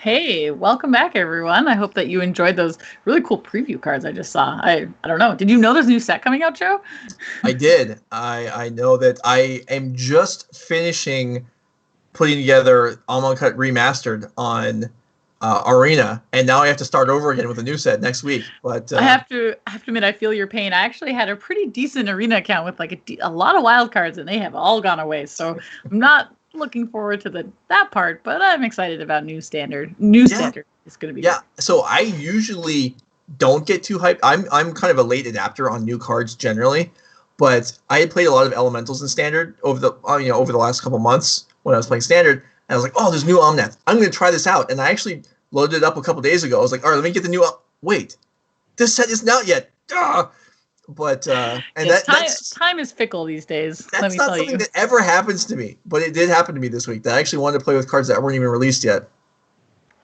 Hey, welcome back, everyone. I hope that you enjoyed those really cool preview cards I just saw. I don't know. Did you know there's a new set coming out, Joe? I did. I know that I am just finishing putting together Almond Cut Remastered on Arena, and now I have to start over again with a new set next week. But I have to admit, I feel your pain. I actually had a pretty decent arena account with like a lot of wild cards, and they have all gone away. So I'm not looking forward to that part, but I'm excited about new standard. New standard is going to be good. So I usually don't get too hyped. I'm kind of a late adapter on new cards generally, but I had played a lot of elementals in standard over the last couple months when I was playing standard, and I was like, oh, there's new Omnath. I'm going to try this out, and I actually loaded it up a couple days ago. I was like, all right, let me get the new. Wait, this set isn't out yet. But time is fickle these days. That's not something that ever happens to me, but it did happen to me this week. That I actually wanted to play with cards that weren't even released yet.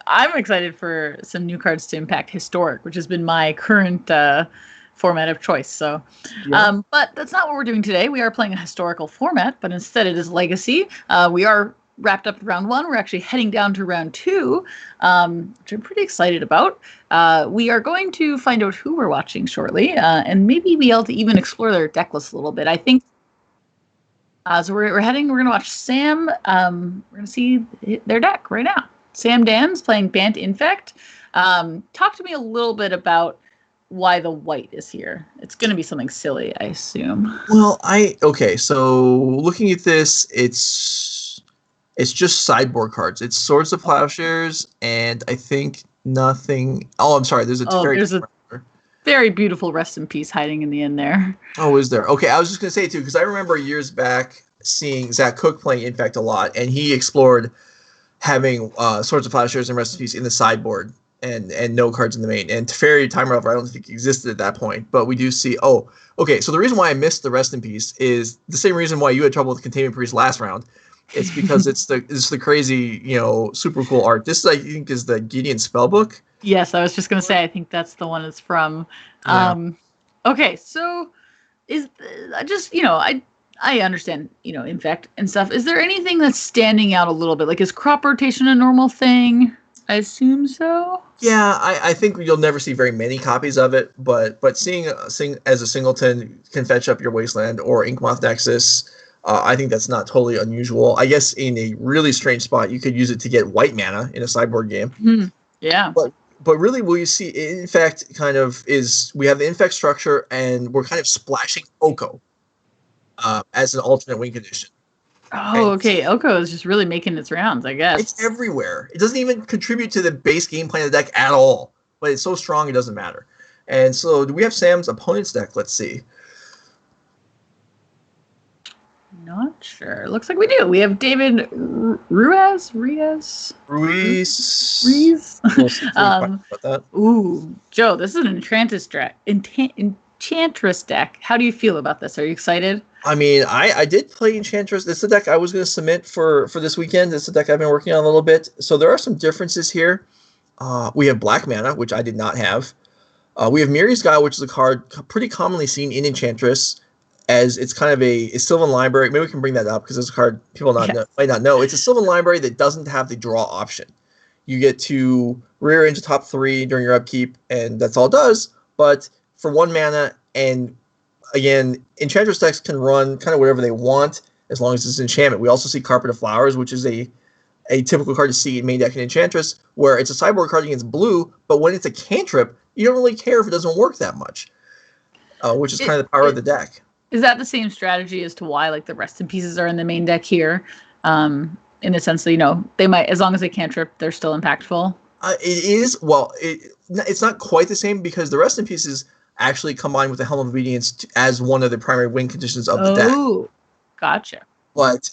I'm excited for some new cards to impact Historic, which has been my current format of choice. So, but that's not what we're doing today. We are playing a historical format, but instead it is Legacy. We are wrapped up with round one. We're actually heading down to round two, which I'm pretty excited about. We are going to find out who we're watching shortly, and maybe be able to even explore their deck list a little bit. I think. So we're going to watch Sam. We're going to see their deck right now. Sam Dan's playing Bant Infect. Talk to me a little bit about why the white is here. It's going to be something silly, I assume. Well, so looking at this, it's just sideboard cards. It's Swords of Plowshares, and I think nothing. Oh, I'm sorry. There's a very beautiful Rest in Peace hiding in the end there. Oh, is there? Okay, I was just going to say, too, because I remember years back seeing Zach Cook playing Infect a lot, and he explored having Swords of Plowshares and Rest in Peace in the sideboard and no cards in the main. And Teferi Time Raveler, I don't think existed at that point, but we do see. Oh, okay. So the reason why I missed the Rest in Peace is the same reason why you had trouble with Containment Priest last round. It's because it's the crazy, super cool art. This, I think, is the Gideon Spellbook. Yes, I was just gonna say I think that's the one it's from. Okay, so is just I understand Infect and stuff. Is there anything that's standing out a little bit? Like, is crop rotation a normal thing? I assume so. Yeah, I think you'll never see very many copies of it, but seeing as a singleton can fetch up your Wasteland or Inkmoth Nexus. I think that's not totally unusual. I guess in a really strange spot, you could use it to get white mana in a sideboard game. Mm-hmm. Yeah. But really, what you see, Infect we have the Infect structure, and we're kind of splashing Oko as an alternate win condition. Oh, okay. Oko is just really making its rounds, I guess. It's everywhere. It doesn't even contribute to the base game plan of the deck at all, but it's so strong it doesn't matter. And so, do we have Sam's opponent's deck? Let's see. Not sure. Looks like we do. We have David Ruiz. Ooh, Joe, this is an Enchantress deck. How do you feel about this? Are you excited? I mean, I did play Enchantress. This is the deck I was going to submit for this weekend. This is the deck I've been working on a little bit. So there are some differences here. We have black mana, which I did not have. We have Miri's Guile, which is a card pretty commonly seen in Enchantress, as it's kind of a Sylvan Library. Maybe we can bring that up because it's a card people might not know. It's a Sylvan Library that doesn't have the draw option. You get to rear into top 3 during your upkeep, and that's all it does. But for 1 mana, and again, Enchantress decks can run kind of whatever they want as long as it's enchantment. We also see Carpet of Flowers, which is a typical card to see in main deck in Enchantress, where it's a sideboard card against blue, but when it's a cantrip, you don't really care if it doesn't work that much, which is kind of the power of the deck. Is that the same strategy as to why like the Rest in Pieces are in the main deck here? In the sense that, they might, as long as they cantrip, they're still impactful? It is. Well, it's not quite the same because the Rest in Pieces actually combine with the Helm of Obedience as one of the primary win conditions of the deck. Oh, gotcha. But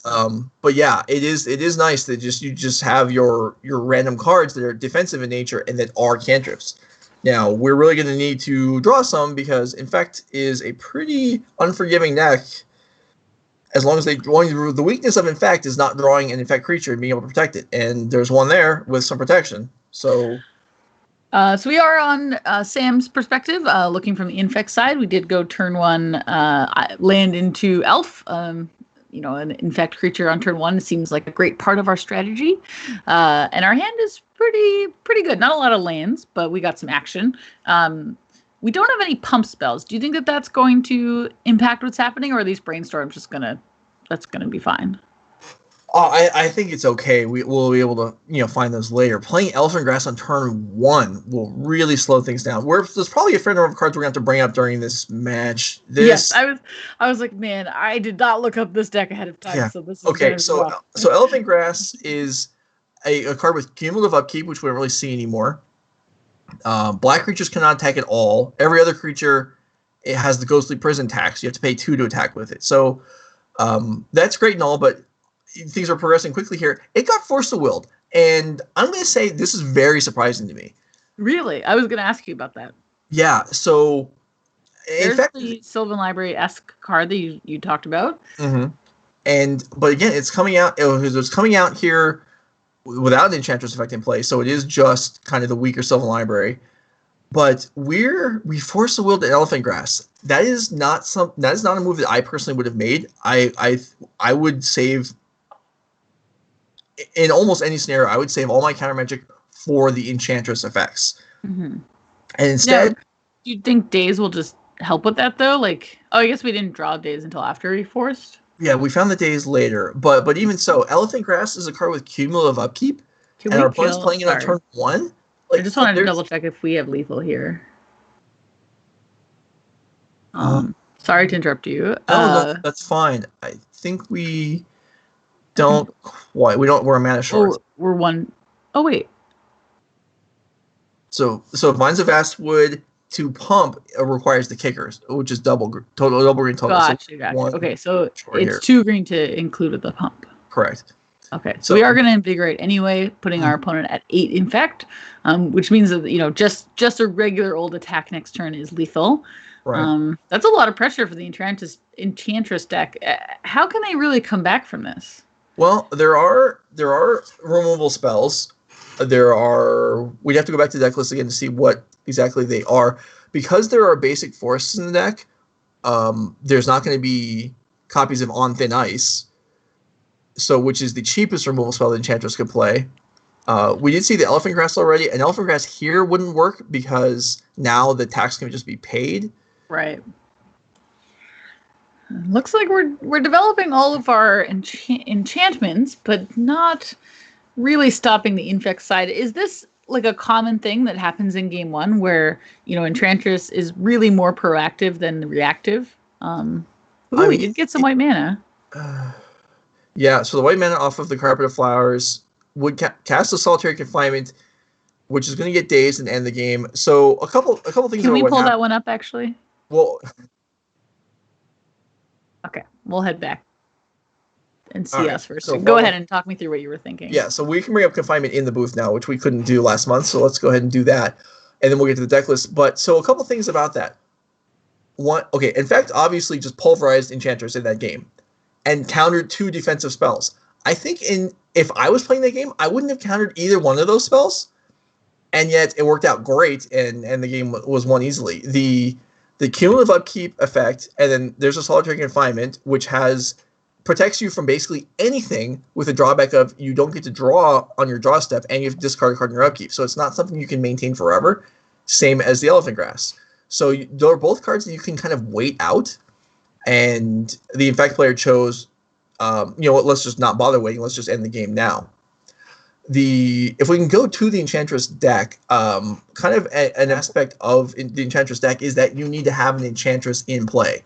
yeah, it is nice that you just have your random cards that are defensive in nature and that are cantrips. Now, we're really going to need to draw some because Infect is a pretty unforgiving deck. As long as the weakness of Infect is not drawing an Infect creature and being able to protect it. And there's one there with some protection. So we are on Sam's perspective, looking from the Infect side. We did go turn 1, land into Elf. an infect creature on turn 1 seems like a great part of our strategy. And our hand is pretty good. Not a lot of lands, but we got some action. We don't have any pump spells. Do you think that that's going to impact what's happening, or are these brainstorms that's gonna be fine? I think it's okay. We'll be able to find those later. Playing Elephant Grass on turn 1 will really slow things down. There's probably a fair number of cards we're going to have to bring up during this match. Yes, I was like, man, I did not look up this deck ahead of time. Yeah. So this is okay. So Elephant Grass is a card with cumulative upkeep, which we don't really see anymore. Black creatures cannot attack at all. Every other creature, it has the Ghostly Prison tax. You have to pay 2 to attack with it. So that's great and all, but things are progressing quickly here. It got Force of Willed, and I'm going to say this is very surprising to me. Really? I was going to ask you about that. Yeah, so in fact, the Sylvan Library-esque card that you talked about. Mm-hmm. But again, it's coming out. It was coming out here without an Enchantress effect in play, so it is just kind of the weaker Sylvan Library. But we Force of Will to Elephant Grass. That is not a move that I personally would have made. I would save. In almost any scenario, I would save all my counter magic for the Enchantress effects. Mm-hmm. And instead... do you think Daze will just help with that, though? I guess we didn't draw Daze until after we forced. Yeah, we found the Daze later. But even so, Elephant Grass is a card with cumulative upkeep. And our opponent's playing it on turn 1. I just wanted to double-check if we have lethal here. Sorry to interrupt you. No, that's fine. I think we... don't quite. We're a mana short. Oh, we're one. Oh, wait. So Vines of Vastwood to pump requires the kickers, which is double green total. Gotcha. Okay, so it's 2 green to include with the pump. Correct. Okay, so we are going to invigorate anyway, putting our opponent at 8 infect, which means that just a regular old attack next turn is lethal. Right. That's a lot of pressure for the Enchantress deck. How can they really come back from this? Well, there are removal spells. We'd have to go back to the deck list again to see what exactly they are. Because there are basic forests in the deck, there's not going to be copies of On Thin Ice, which is the cheapest removal spell that Enchantress could play. We did see the Elephant Grass already. An Elephant Grass here wouldn't work because now the tax can just be paid. Right. Looks like we're developing all of our enchantments, but not really stopping the infect side. Is this like a common thing that happens in game 1 where, Enchantress is really more proactive than reactive? We did get some white mana. Yeah, so the white mana off of the Carpet of Flowers would cast a Solitary Confinement, which is going to get dazed and end the game. So a couple things. Can we pull that one up, actually? Well... Okay, we'll head back and see us first. So go ahead and talk me through what you were thinking. Yeah, so we can bring up Confinement in the booth now, which we couldn't do last month, so let's go ahead and do that. And then we'll get to the deck list. But, so a couple things about that. One, in fact, obviously just pulverized Enchantress in that game and countered 2 defensive spells. I think if I was playing that game, I wouldn't have countered either one of those spells, and yet it worked out great, and the game was won easily. The cumulative upkeep effect, and then there's a Solitary Confinement, which protects you from basically anything with a drawback of you don't get to draw on your draw step, and you have to discard a card in your upkeep. So it's not something you can maintain forever, same as the Elephant Grass. So they're both cards that you can kind of wait out, and the Infect player chose, let's just not bother waiting, let's just end the game now. If we can go to the Enchantress deck, kind of an aspect of the Enchantress deck is that you need to have an Enchantress in play.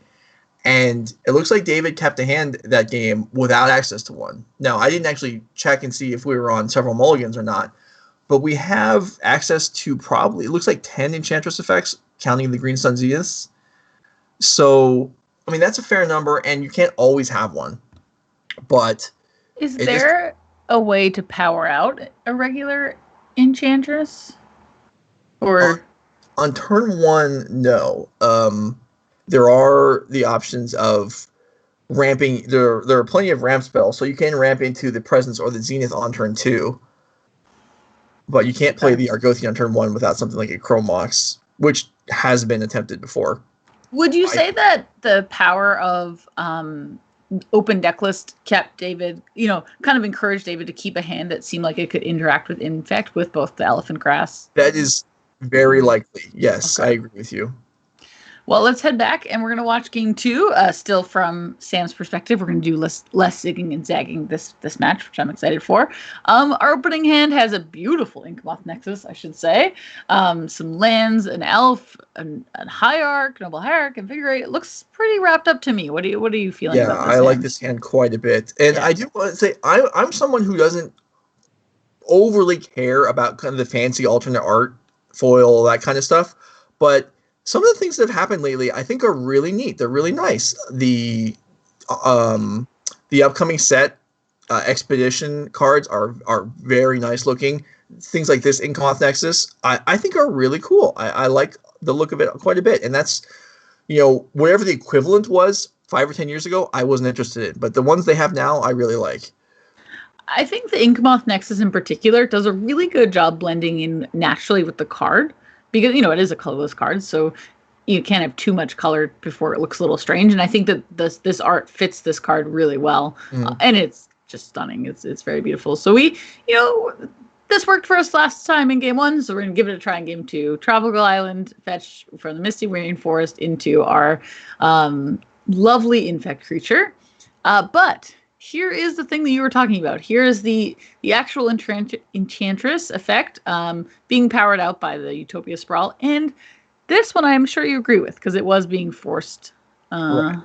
And it looks like David kept a hand that game without access to one. Now, I didn't actually check and see if we were on several mulligans or not, but we have access to probably, it looks like 10 Enchantress effects, counting the Green Sun Zeniths. So, that's a fair number, and you can't always have one. But... Is there a way to power out a regular Enchantress? Or on turn 1, no. There are the options of ramping. There are plenty of ramp spells, so you can ramp into the Presence or the Zenith on turn 2. But you can't play the Argothian on turn 1 without something like a Chrome Mox, which has been attempted before. Would you say that the power of open deck list kept David, kind of encouraged David to keep a hand that seemed like it could interact with Infect with both the Elephant Grass? That is very likely. Yes, Okay. I agree with you. Well, let's head back and we're going to watch game 2. Still from Sam's perspective, we're going to do less zigging and zagging this match, which I'm excited for. Our opening hand has a beautiful Inkmoth Nexus, I should say. Some lands, an elf, a Hierarch, Noble Hierarch, Invigorate. It looks pretty wrapped up to me. What are you feeling about this I hand? like this hand quite a bit. And I do want to say, I'm someone who doesn't overly care about kind of the fancy alternate art, foil, that kind of stuff. But some of the things that have happened lately, I think, are really neat. They're really nice. The upcoming set expedition cards are very nice looking. Things like this Inkmoth Nexus, I think are really cool. I like the look of it quite a bit. And that's, whatever the equivalent was 5 or 10 years ago, I wasn't interested in. But the ones they have now, I really like. I think the Inkmoth Nexus in particular does a really good job blending in naturally with the card. Because, it is a colorless card, so you can't have too much color before it looks a little strange. And I think that this art fits this card really well. And it's just stunning. It's very beautiful. So we, this worked for us last time in game 1, so we're going to give it a try in game 2. Tropical Island, fetch from the Misty Rainforest into our lovely Infect creature. But here is the thing that you were talking about. Here is the actual Enchantress effect being powered out by the Utopia Sprawl. And this one I'm sure you agree with, because it was being forced. Right.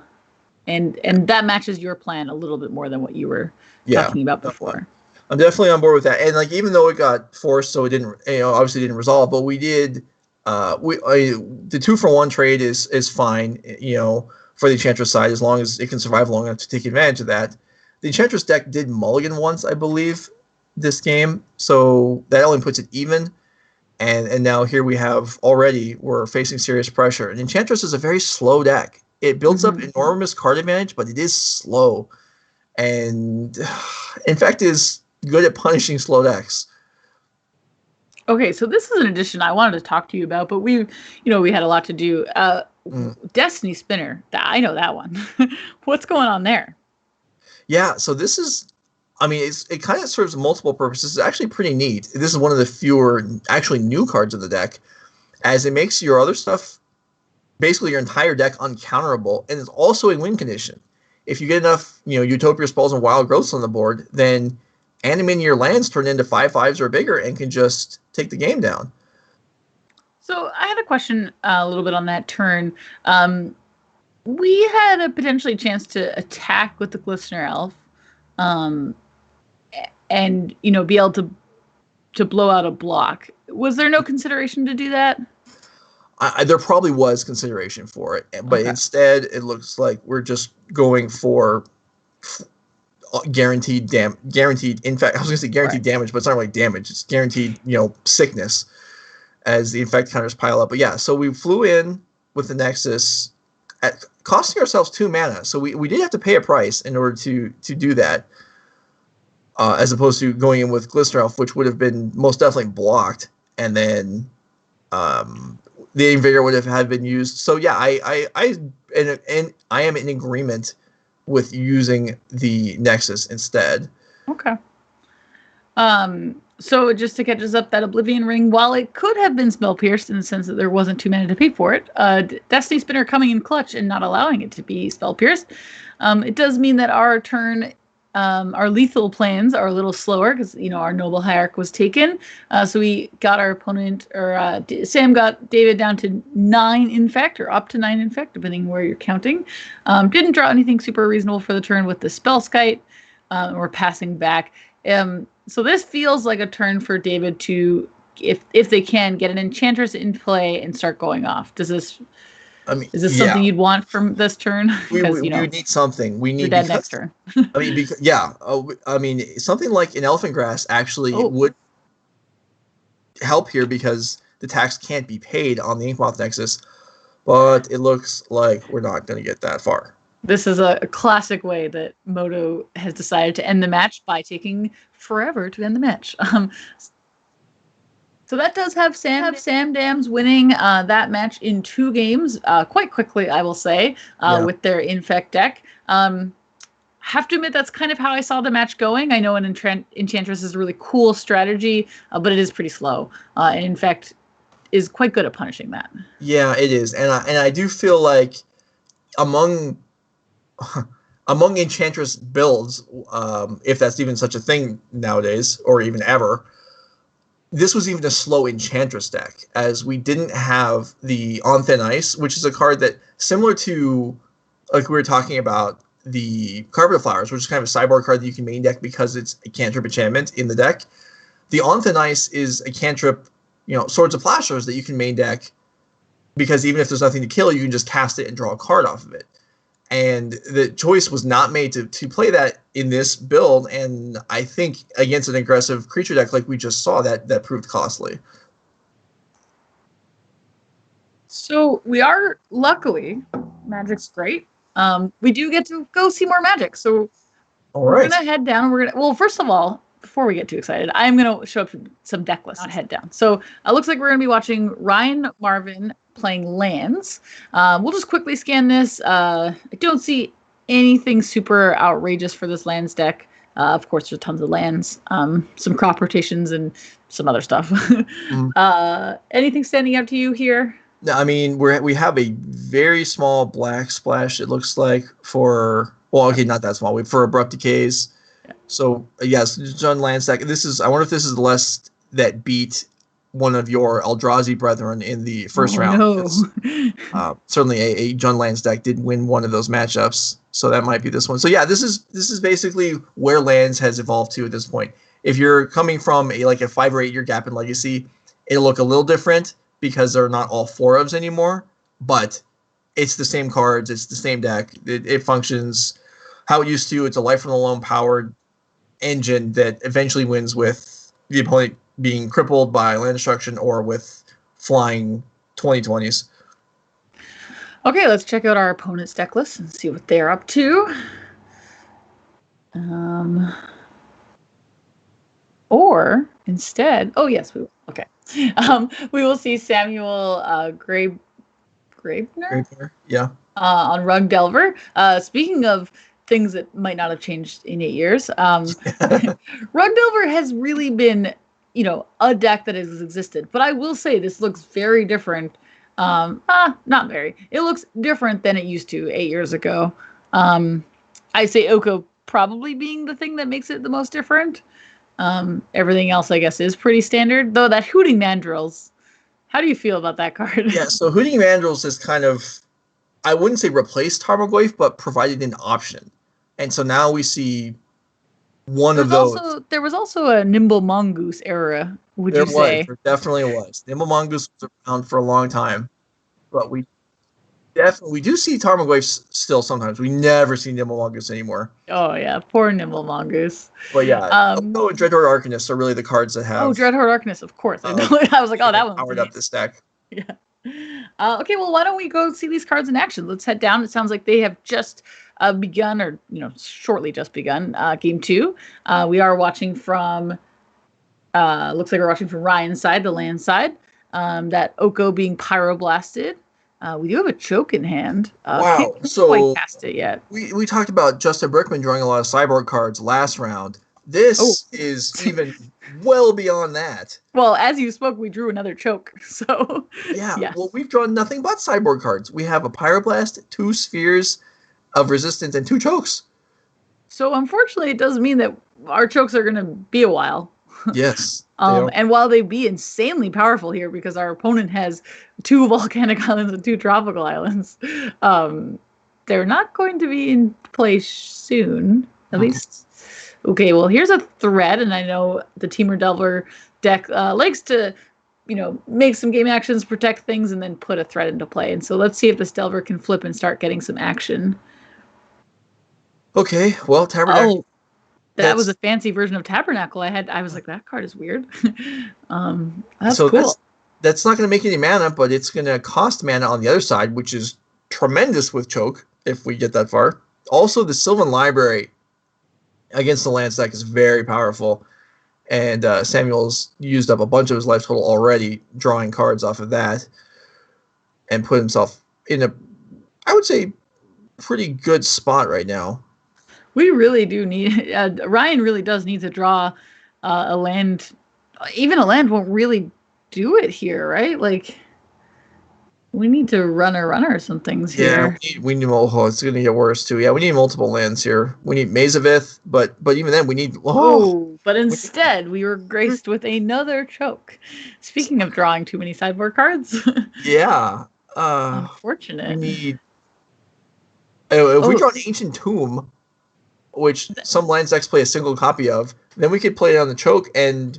And that matches your plan a little bit more than what you were talking about before. I'm definitely on board with that. And even though it got forced, so it didn't, obviously didn't resolve, but we did, the 2-for-1 trade is fine, for the Enchantress side, as long as it can survive long enough to take advantage of that. The Enchantress deck did mulligan once, I believe, this game, so that only puts it even. And now here we're facing serious pressure. And Enchantress is a very slow deck. It builds up enormous card advantage, but it is slow. And Infect is good at punishing slow decks. Okay, so this is an addition I wanted to talk to you about, but we had a lot to do. Destiny Spinner, I know that one. What's going on there? Yeah, so this is, it kind of serves multiple purposes. It's actually pretty neat. This is one of the fewer actually new cards of the deck, as it makes your other stuff, basically your entire deck, uncounterable, and it's also a win condition. If you get enough, Utopia Spells and Wild Growths on the board, then animating your lands turn into 5/5s or bigger and can just take the game down. So I had a question a little bit on that turn. We had a potentially chance to attack with the Glistener Elf, and be able to blow out a block. Was there no consideration to do that? There probably was consideration for it, but instead it looks like we're just going for guaranteed. In fact, I was going to say guaranteed damage, but it's not really damage. It's guaranteed, sickness as the Infect counters pile up. But yeah, so we flew in with the Nexus at costing ourselves 2 mana. So we did have to pay a price in order to do that, as opposed to going in with Glistener Elf, which would have been most definitely blocked, and then the Invader would have been used. So yeah, I am in agreement with using the Nexus instead. Okay. So just to catch us up, that Oblivion Ring, while it could have been spell pierced in the sense that there wasn't 2 mana to pay for it, Destiny Spinner coming in clutch and not allowing it to be spell pierced, it does mean that our turn, our lethal plans are a little slower because our Noble Hierarch was taken. So we got our opponent, or Sam got David down to 9 Infect, or up to 9 Infect, depending where you're counting. Didn't draw anything super reasonable for the turn with the Spellskite. We're passing back. So this feels like a turn for David to, if they can, get an Enchantress in play and start going off. Is this something you'd want from this turn? Because we would need something. We need dead next turn. Something like an Elephant Grass actually would help here because the tax can't be paid on the Inkmoth Nexus, but it looks like we're not going to get that far. This is a classic way that Moto has decided to end the match by taking forever to end the match. So that does have Sam Dams winning that match in 2 games quite quickly, I will say, with their Infect deck. have to admit that's kind of how I saw the match going. I know an Enchantress is a really cool strategy, but it is pretty slow. And in fact, is quite good at punishing that. Yeah, it is. And I do feel like among Enchantress builds, if that's even such a thing nowadays, or even ever, this was even a slow Enchantress deck, as we didn't have the On Thin Ice, which is a card that, similar to, like we were talking about, the Carpet Flowers, which is kind of a sideboard card that you can main deck because it's a cantrip enchantment in the deck. The On Thin Ice is a cantrip, Swords of Plashers that you can main deck, because even if there's nothing to kill, you can just cast it and draw a card off of it. And the choice was not made to play that in this build, and I think against an aggressive creature deck like we just saw, that proved costly. So we are, luckily, Magic's great. We do get to go see more Magic, so we're going to head down. Well, first of all, before we get too excited, I'm going to show up some deck lists, not head down. So it looks like we're going to be watching Ryan Marvin playing lands. We'll just quickly scan this. I don't see anything super outrageous for this lands deck. Of course, there's tons of lands, some crop rotations, and some other stuff. Anything standing out to you here? No, I mean, we have a very small black splash, it looks like, for, well, okay, not that small, for Abrupt Decays. Yeah. So, yes, John Lands deck. I wonder if this is the list that beat one of your Eldrazi brethren in the first round. No. Certainly a John Lands deck did win one of those matchups, so that might be this one. So yeah, this is basically where Lands has evolved to at this point. If you're coming from a 5 or 8 year gap in Legacy, it'll look a little different because they're not all 4-ofs anymore, but it's the same cards, it's the same deck. It functions how it used to. It's a Life from the Loam powered engine that eventually wins with the opponent being crippled by land destruction or with flying 2020s. Okay, let's check out our opponent's deck list and see what they're up to. Or instead, oh yes, we will. Okay. We will see Samuel Graebner? Yeah. On Rug Delver. Speaking of things that might not have changed in 8 years, Rug Delver has really been, a deck that has existed. But I will say this looks very different. Not very. It looks different than it used to 8 years ago. I say Oko probably being the thing that makes it the most different. Everything else, I guess, is pretty standard. Though that Hooting Mandrills, how do you feel about that card? Yeah, so Hooting Mandrills is kind of, I wouldn't say replaced Tarmogoyf, but provided an option. And so now we see one of those. There was also a Nimble Mongoose era, would you say? There definitely was. Nimble Mongoose was around for a long time. But we do see Tarmogoyfs still sometimes. We never see Nimble Mongoose anymore. Oh, yeah. Poor Nimble Mongoose. But yeah. Oko and Dreadhorde Arcanist are really the cards that have... Oh, Dreadhorde Arcanist, of course. I was like, oh, that one powered up this deck. Yeah. Okay, well, why don't we go see these cards in action? Let's head down. It sounds like they have just begun, or shortly just begun, Game 2. We are watching from, looks like we're watching from Ryan's side, the land side. That Oko being pyroblasted. We do have a choke in hand. Wow, so quite cast it yet. We talked about Justin Brickman drawing a lot of cyborg cards last round. This is even well beyond that. Well, as you spoke, we drew another choke. So yeah, yes. Well, we've drawn nothing but cyborg cards. We have a Pyroblast, 2 Spheres of Resistance, and 2 chokes. So unfortunately, it does mean that our chokes are going to be a while. Yes. And while they be insanely powerful here, because our opponent has 2 volcanic islands and 2 tropical islands, they're not going to be in play soon, at least. Okay, well, here's a thread, and I know the Temur Delver deck likes to, make some game actions, protect things, and then put a thread into play. And so let's see if this Delver can flip and start getting some action. Okay, well, Tabernacle. Oh, that was a fancy version of Tabernacle I was like, that card is weird. That's cool. That's not going to make any mana, but it's going to cost mana on the other side, which is tremendous with choke, if we get that far. Also, the Sylvan Library against the Lance deck is very powerful, and Samuel's used up a bunch of his life total already drawing cards off of that, and put himself in a, I would say, pretty good spot right now. We really do need Ryan really does need to draw a land. Even a land won't really do it here, right? Like we need to runner some things here. We need it's going to get worse too. Yeah, we need multiple lands here. We need Mazavith, but even then we need but instead we were graced with another choke. Speaking of drawing too many sideboard cards. Yeah. Unfortunate. We need if we draw an Ancient Tomb, which some lands decks play a single copy of, then we could play it on the choke and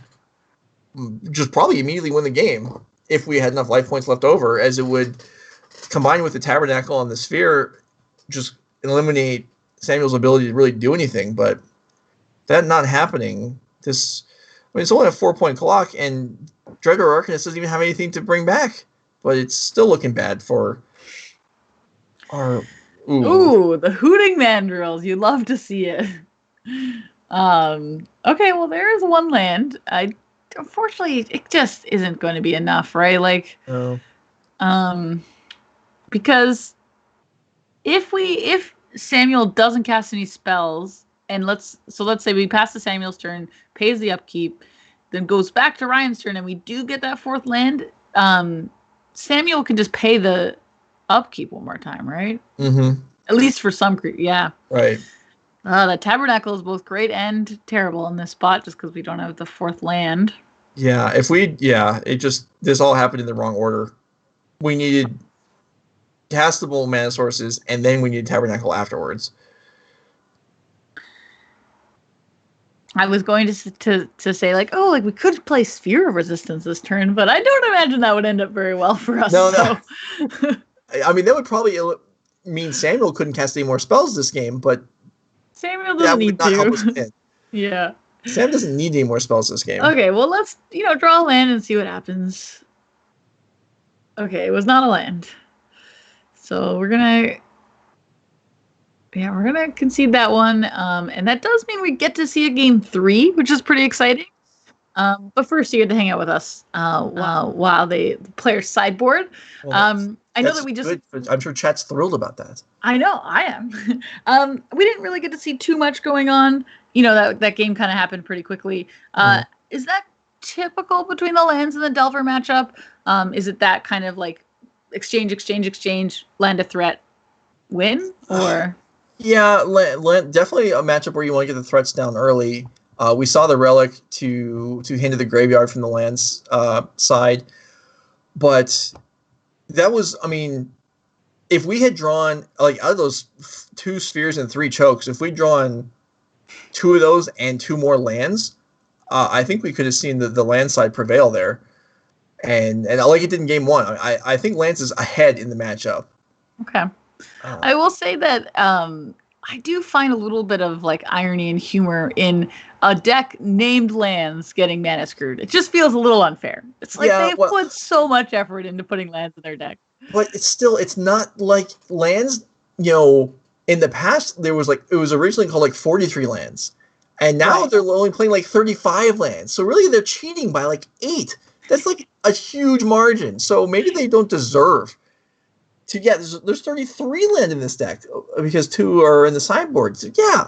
just probably immediately win the game if we had enough life points left over, as it would combine with the Tabernacle and the Sphere, just eliminate Samuel's ability to really do anything. But that not happening, it's only a 4-point clock, and Dreadnought Arcanist doesn't even have anything to bring back. But it's still looking bad for our... Ooh, the hooting mandrills. You love to see it. Okay, well, there is one land. Unfortunately, it just isn't going to be enough, right? Like, because if Samuel doesn't cast any spells, and let's say we pass to Samuel's turn, pays the upkeep, then goes back to Ryan's turn, and we do get that fourth land, Samuel can just pay the upkeep one more time, right? Mm-hmm. At least for some yeah. Right. The Tabernacle is both great and terrible in this spot just because we don't have the fourth land. Yeah, this all happened in the wrong order. We needed castable mana sources, and then we needed Tabernacle afterwards. I was going to say, like, we could play Sphere of Resistance this turn, but I don't imagine that would end up very well for us. No. I mean, that would probably mean Samuel couldn't cast any more spells this game, but Samuel doesn't need to. Help us win. Yeah. Sam doesn't need any more spells this game. Okay, well, let's, draw a land and see what happens. Okay, it was not a land. So we're going to concede that one. And that does mean we get to see a game 3, which is pretty exciting. But first, you get to hang out with us while the players sideboard. Well, I know that we just... I'm sure chat's thrilled about that. I know, I am. We didn't really get to see too much going on. That game kind of happened pretty quickly. Is that typical between the lands and the Delver matchup? Is it that kind of like exchange, land a threat, win? Or yeah, definitely a matchup where you want to get the threats down early. We saw the Relic to Hand of the Graveyard from the lands side, but that was, if we had drawn, out of those 2 spheres and 3 chokes, if we'd drawn 2 of those and 2 more lands, I think we could have seen the land side prevail there. And like it did in game 1. I think Lance is ahead in the matchup. Okay. I will say that I do find a little bit of irony and humor in a deck named lands getting mana screwed. It just feels a little unfair. It's they put so much effort into putting lands in their deck. But it's not like lands, in the past there was it was originally called 43 lands. And now they're only playing 35 lands. So really they're cheating by 8. That's a huge margin. So maybe they don't deserve to get, there's 33 land in this deck because 2 are in the sideboard. So yeah,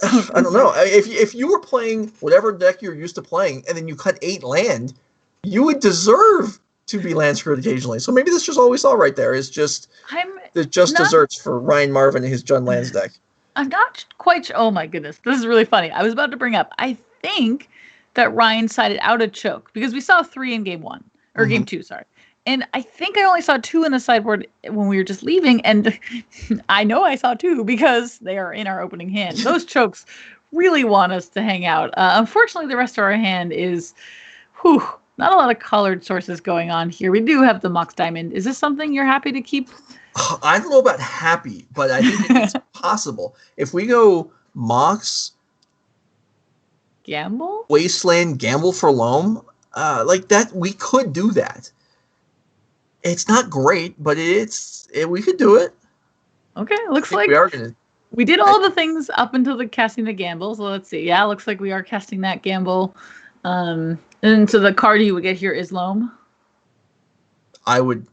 I don't know. If you were playing whatever deck you're used to playing and then you cut 8 land, you would deserve to be land screwed occasionally. So maybe that's just all we saw right there is just desserts for Ryan Marvin and his Jund Lands deck. I'm not quite sure. Oh my goodness. This is really funny. I was about to bring up, I think that Ryan sided out a choke because we saw 3 in game 1 or game 2, sorry. And I think I only saw 2 in the sideboard when we were just leaving. And I know I saw 2 because they are in our opening hand. Those chokes really want us to hang out. Unfortunately, the rest of our hand is, not a lot of colored sources going on here. We do have the Mox Diamond. Is this something you're happy to keep? I don't know about happy, but I think it's possible. If we go Mox, Gamble, Wasteland, Gamble for Loam, that, we could do that. It's not great, but we could do it. Okay, looks like we did all the things up until the casting the Gamble. So let's see. Yeah, looks like we are casting that Gamble. And so the card you would get here is Loam. I would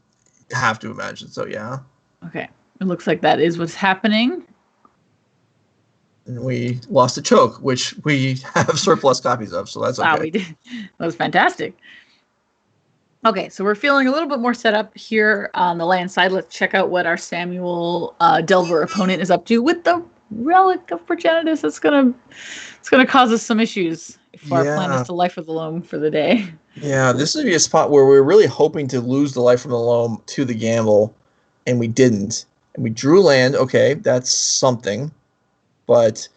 have to imagine so, yeah. Okay. It looks like that is what's happening. and we lost a choke, which we have surplus copies of, so that's okay. Wow, we did. That was fantastic. Okay, so we're feeling a little bit more set up here on the land side. Let's check out what our Samuel Delver opponent is up to with the Relic of Progenitus. It's gonna cause us some issues if our plan is to Life of the Loam for the day. Yeah, this would be a spot where we're really hoping to lose the Life from the Loam to the gamble, and we didn't. And we drew land. Okay, that's something. But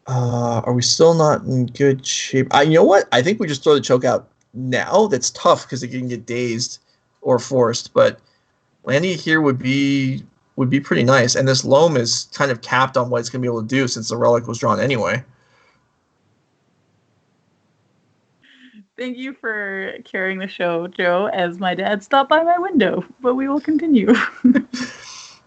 are we still not in good shape? You know what? I think we just throw the choke out now. That's tough because it can get dazed or forced. But landing here would be pretty nice. And this Loam is kind of capped on what it's going to be able to do since the Relic was drawn anyway. Thank you for carrying the show, Joe, as my dad stopped by my window. But we will continue.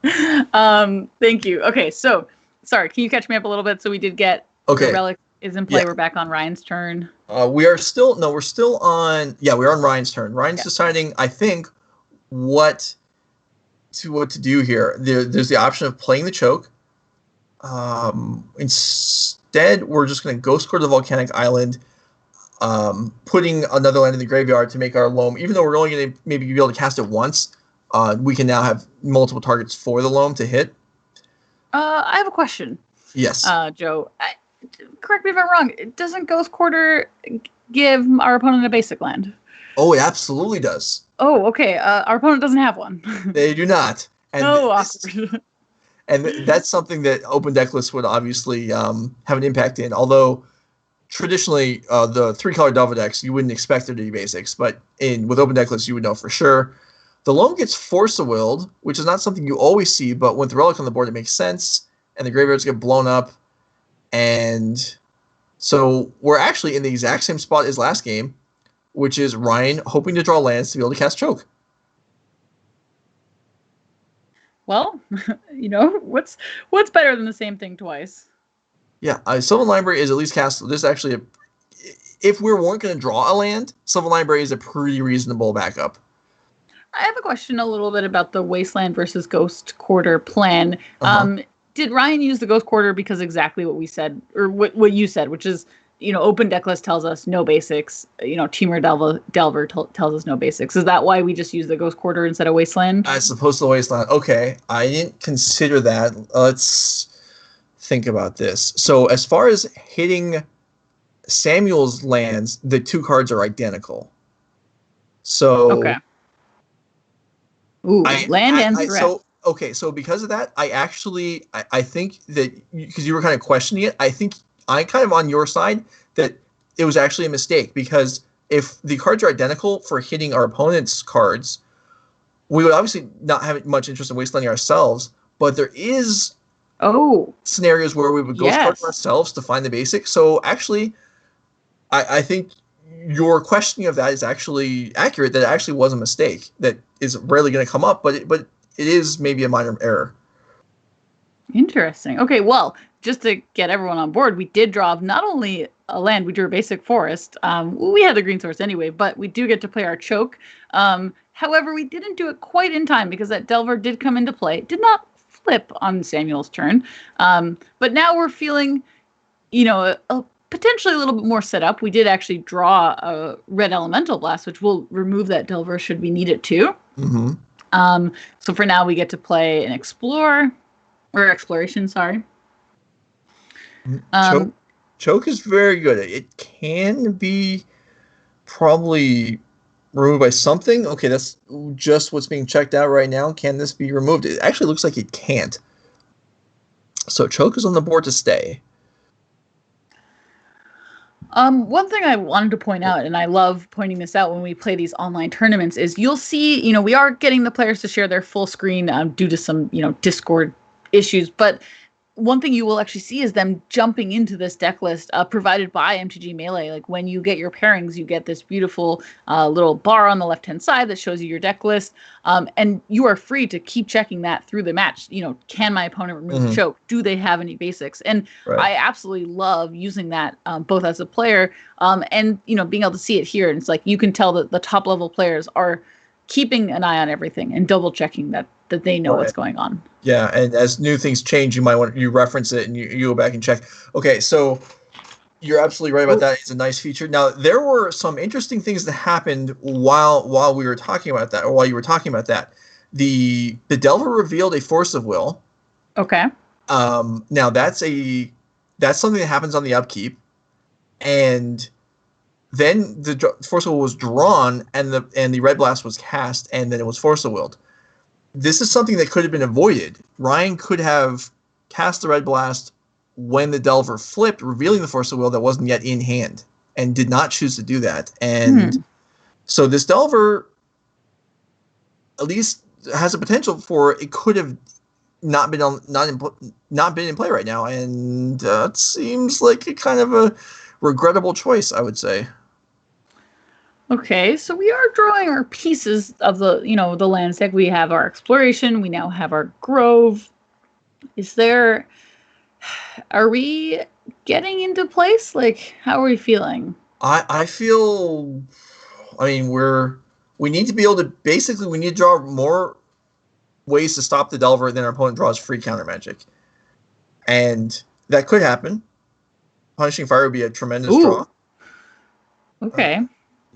Thank you. Okay, so sorry, can you catch me up a little bit? So we did get the Relic is in play. Yeah. We're back on Ryan's turn. We're still on Ryan's turn. Ryan's deciding, I think, what to do here. There's the option of playing the choke. Instead, we're just going to Ghost Core the Volcanic Island, putting another land in the graveyard to make our Loam. Even though we're only going to maybe be able to cast it once, we can now have multiple targets for the Loam to hit. I have a question. Yes. Joe, correct me if I'm wrong. Doesn't Ghost Quarter give our opponent a basic land? Oh, it absolutely does. Oh, okay. Our opponent doesn't have one. They do not. And awkward. And that's something that open deck lists would obviously have an impact in. Although traditionally, the 3-color Delver decks, you wouldn't expect there to be basics. But with open deck lists, you would know for sure. The Loam gets Force-a-Willed, which is not something you always see, but with the Relic on the board, it makes sense. And the graveyards get blown up. And so we're actually in the exact same spot as last game, which is Ryan hoping to draw lands to be able to cast Choke. Well, what's better than the same thing twice? Yeah, Sylvan Library is at least cast. This is actually if we weren't going to draw a land, Sylvan Library is a pretty reasonable backup. I have a question a little bit about the Wasteland versus Ghost Quarter plan. Did Ryan use the Ghost Quarter because exactly what we said, or what you said, which is, open deck list tells us no basics. Temur Delver tells us no basics. Is that why we just use the Ghost Quarter instead of Wasteland? As opposed to Wasteland. Okay, I didn't consider that. Let's think about this. So as far as hitting Samuel's lands, the two cards are identical. So okay. Ooh, land and threat. So because of that, I think that, because you were kind of questioning it, I think I'm kind of on your side that it was actually a mistake, because if the cards are identical for hitting our opponent's cards, we would obviously not have much interest in wastelanding ourselves, but there is scenarios where we would ghost card ourselves to find the basic. So actually, I think your questioning of that is actually accurate, that it actually was a mistake that is rarely going to come up, but it is maybe a minor error. Interesting. Okay, well, just to get everyone on board, we did draw not only a land, we drew a basic forest. We had the green source anyway, but we do get to play our choke. However, we didn't do it quite in time because that Delver did come into play. It did not flip on Samuel's turn. But now we're feeling, potentially a little bit more set up. We did actually draw a red Elemental Blast, which will remove that Delver should we need it to. Mm-hmm. So for now, we get to play an Exploration, sorry. Choke is very good. It can be probably removed by something. Okay, that's just what's being checked out right now. Can this be removed? It actually looks like it can't. So Choke is on the board to stay. One thing I wanted to point out, and I love pointing this out when we play these online tournaments, is you'll see, we are getting the players to share their full screen due to some, Discord issues, but one thing you will actually see is them jumping into this deck list provided by MTG Melee. Like when you get your pairings, you get this beautiful little bar on the left-hand side that shows you your deck list. And you are free to keep checking that through the match. Can my opponent remove the choke? Do they have any basics? And I absolutely love using that both as a player and, being able to see it here. And it's like you can tell that the top level players are keeping an eye on everything and double checking that that they know what's going on. Yeah, and as new things change, you might want you reference it and you go back and check. Okay, so you're absolutely right about that. It's a nice feature. Now, there were some interesting things that happened while we were talking about that, or while you were talking about that. The Delver revealed a Force of Will. Okay. Now that's something that happens on the upkeep, and then the Force of Will was drawn, and the Red Blast was cast, and then it was Force of Willed. This is something that could have been avoided. Ryan could have cast the Red Blast when the Delver flipped, revealing the Force of Will that wasn't yet in hand, and did not choose to do that. And so this Delver at least has a potential for it could have not been in play right now, and it seems like a kind of a regrettable choice, I would say. Okay, so we are drawing our pieces of the lands deck. We have our exploration. We now have our grove. Are we getting into place? Like, how are we feeling? I feel, I mean, we need to be able to, basically, we need to draw more ways to stop the Delver than our opponent draws free counter magic. And that could happen. Punishing Fire would be a tremendous draw. Okay.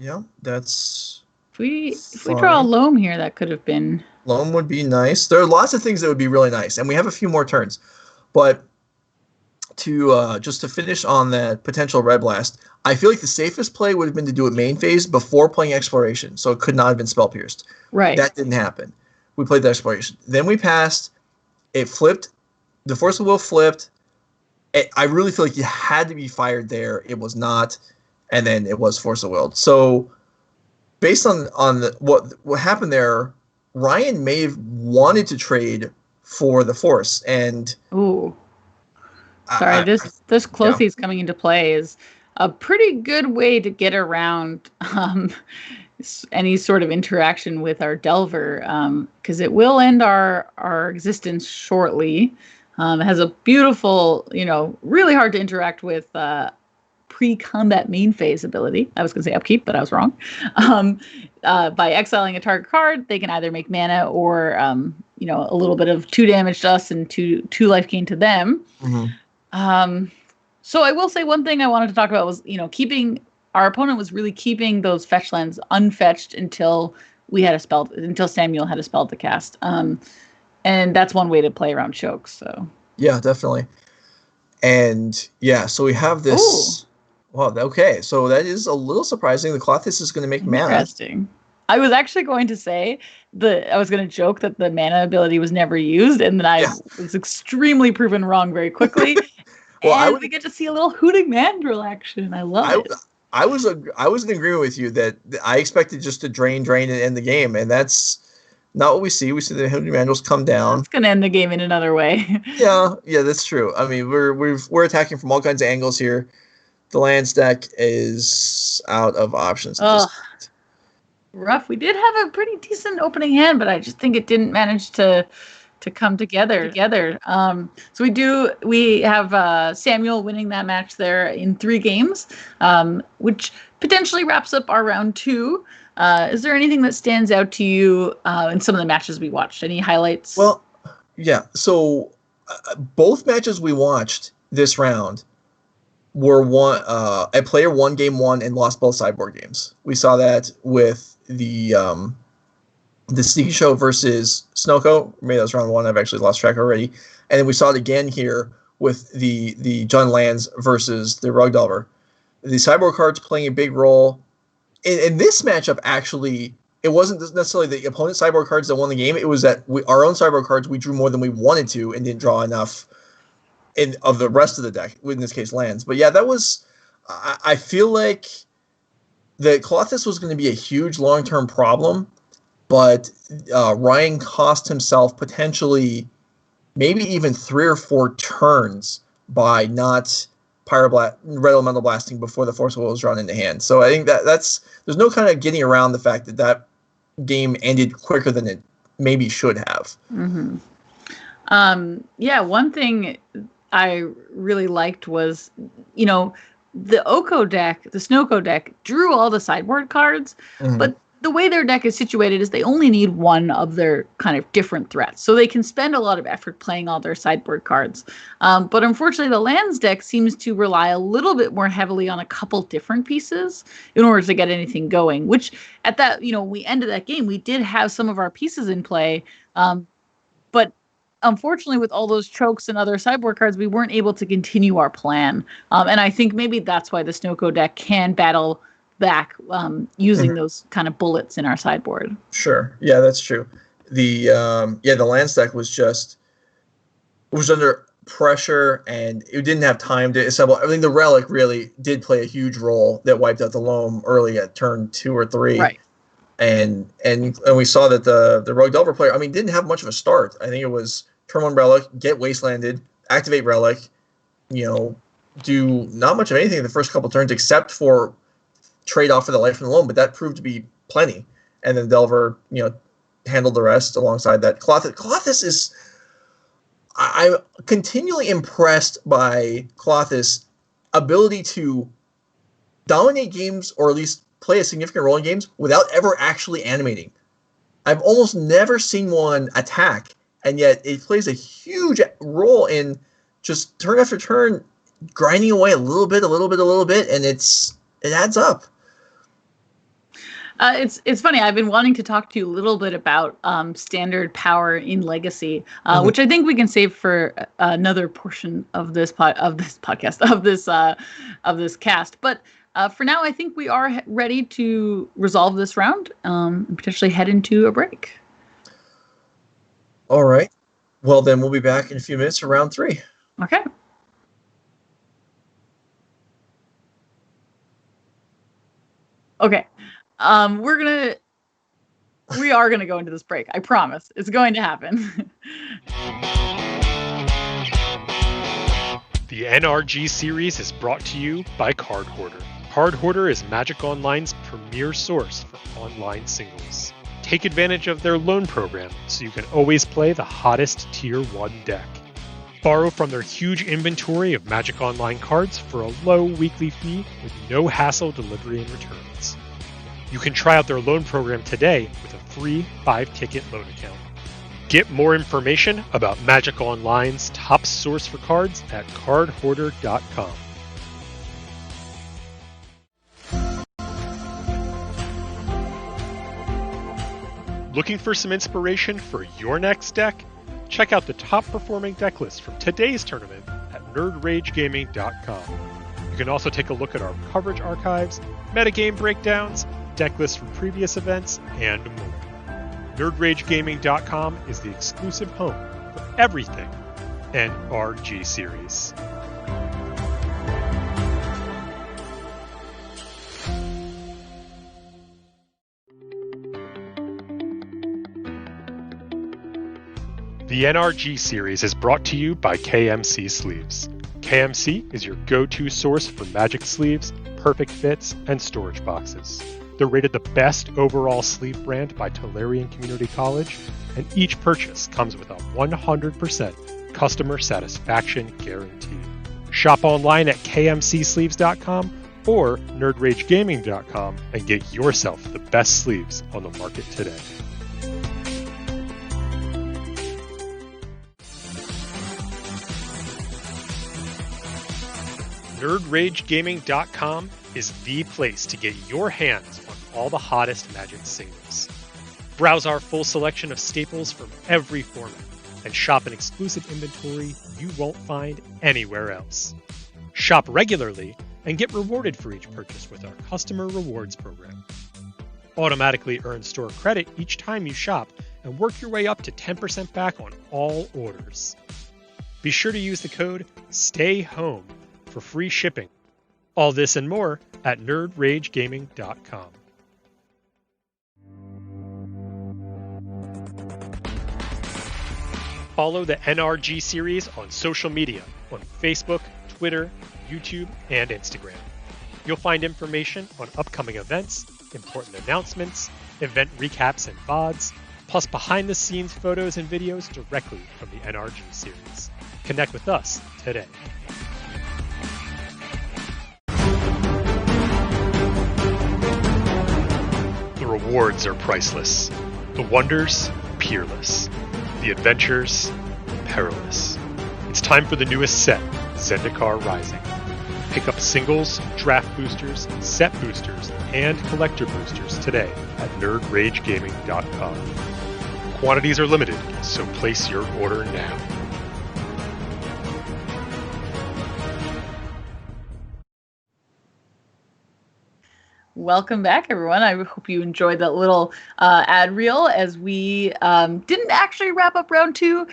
Yeah, that's if we draw a Loam here, that could have been... Loam would be nice. There are lots of things that would be really nice, and we have a few more turns. But to just to finish on that potential Red Blast, I feel like the safest play would have been to do it main phase before playing Exploration, so it could not have been Spell Pierced. Right. That didn't happen. We played the Exploration. Then we passed. It flipped. The Force of Will flipped. I really feel like you had to be fired there. It was not. And then it was Force of Will. So based on what happened there, Ryan may have wanted to trade for the Force. And sorry, this Clothy's coming into play is a pretty good way to get around any sort of interaction with our Delver, because it will end our existence shortly. It has a beautiful, really hard to interact with pre-combat main phase ability. I was going to say upkeep, but I was wrong. By exiling a target card, they can either make mana or, a little bit of 2 damage to us and 2 life gain to them. Mm-hmm. So I will say one thing I wanted to talk about was, our opponent was really keeping those fetch lands unfetched until Samuel had a spell to cast. And that's one way to play around chokes. So yeah, definitely. And yeah, so we have this. Well, okay, so that is a little surprising. The Clothis is going to make mana. Interesting. I was actually going to say I was going to joke that the mana ability was never used, and then I was extremely proven wrong very quickly. Well, we get to see a little Hooting Mandrill action. I love it. I was in agreement with you that I expected just to drain and end the game, and that's not what we see. We see the Hooting Mandrills come down. It's going to end the game in another way. yeah, that's true. I mean, we're attacking from all kinds of angles here. The land stack is out of options. Rough. We did have a pretty decent opening hand, but I just think it didn't manage to come together. So we have Samuel winning that match there in 3 games, which potentially wraps up our round 2. Is there anything that stands out to you in some of the matches we watched? Any highlights? Well, yeah. So both matches we watched this round were a player won game 1 and lost both sideboard games. We saw that with the Sneaky Show versus Snowco. Maybe that was round 1. I've actually lost track already. And then we saw it again here with the John Lands versus the Rug Delver. The sideboard cards playing a big role. In this matchup, actually, it wasn't necessarily the opponent's sideboard cards that won the game. It was that our own sideboard cards, we drew more than we wanted to and didn't draw enough of the rest of the deck, in this case lands. But yeah, that was, I feel like the Colossus was going to be a huge long-term problem, but Ryan cost himself potentially maybe even 3 or 4 turns by not Red Elemental Blasting before the Force of Will was drawn into hand. So I think that's there's no kind of getting around the fact that game ended quicker than it maybe should have. Mm-hmm. One thing I really liked was, the Oko deck, the Snowco deck, drew all the sideboard cards, but the way their deck is situated is they only need one of their kind of different threats. So they can spend a lot of effort playing all their sideboard cards. But unfortunately, the lands deck seems to rely a little bit more heavily on a couple different pieces in order to get anything going, which at that, we ended that game, we did have some of our pieces in play. But unfortunately, with all those chokes and other sideboard cards, we weren't able to continue our plan. And I think maybe that's why the Snoko deck can battle back using those kind of bullets in our sideboard. Sure. Yeah, that's true. The land deck was under pressure and it didn't have time to assemble. I mean, the relic really did play a huge role that wiped out the Loam early at turn 2 or 3. Right. And we saw that the Rogue Delver player, didn't have much of a start. I think it was turn 1 relic, get wastelanded, activate relic, do not much of anything in the first couple turns except for trade off for the life from the Loam, but that proved to be plenty. And then Delver, handled the rest alongside that. Klothys is, I'm continually impressed by Klothys' ability to dominate games, or at least play a significant role in games without ever actually animating. I've almost never seen one attack, and yet it plays a huge role in just turn after turn, grinding away a little bit, and it adds up. It's funny. I've been wanting to talk to you a little bit about standard power in Legacy, which I think we can save for another portion of this podcast of this cast. But for now, I think we are ready to resolve this round and potentially head into a break. All right. Well, then we'll be back in a few minutes for round 3. Okay. Okay. We are gonna go into this break. I promise. It's going to happen. The NRG series is brought to you by Card Hoarder. Card Hoarder is Magic Online's premier source for online singles. Take advantage of their loan program so you can always play the hottest Tier 1 deck. Borrow from their huge inventory of Magic Online cards for a low weekly fee with no hassle delivery and returns. You can try out their loan program today with a free 5-ticket loan account. Get more information about Magic Online's top source for cards at cardhoarder.com. Looking for some inspiration for your next deck? Check out the top performing deck list from today's tournament at nerdragegaming.com. You can also take a look at our coverage archives, metagame breakdowns, deck lists from previous events, and more. NerdRageGaming.com is the exclusive home for everything NRG Series. The NRG Series is brought to you by KMC Sleeves. KMC is your go-to source for Magic sleeves, perfect fits, and storage boxes. They're rated the best overall sleeve brand by Tolarian Community College, and each purchase comes with a 100% customer satisfaction guarantee. Shop online at kmcsleeves.com or nerdragegaming.com and get yourself the best sleeves on the market today. NerdRageGaming.com is the place to get your hands on all the hottest Magic singles. Browse our full selection of staples from every format and shop an exclusive inventory you won't find anywhere else. Shop regularly and get rewarded for each purchase with our customer rewards program. Automatically earn store credit each time you shop and work your way up to 10% back on all orders. Be sure to use the code STAYHOME for free shipping. All this and more at nerdragegaming.com. Follow the NRG series on social media on Facebook, Twitter, YouTube, and Instagram. You'll find information on upcoming events, important announcements, event recaps and VODs, plus behind-the-scenes photos and videos directly from the NRG series. Connect with us today. The rewards are priceless. The wonders, peerless. The adventures, perilous. It's time for the newest set, Zendikar Rising. Pick up singles, draft boosters, set boosters, and collector boosters today at nerdragegaming.com. Quantities are limited, so place your order now. Welcome back, everyone. I hope you enjoyed that little ad reel as we didn't actually wrap up round 2.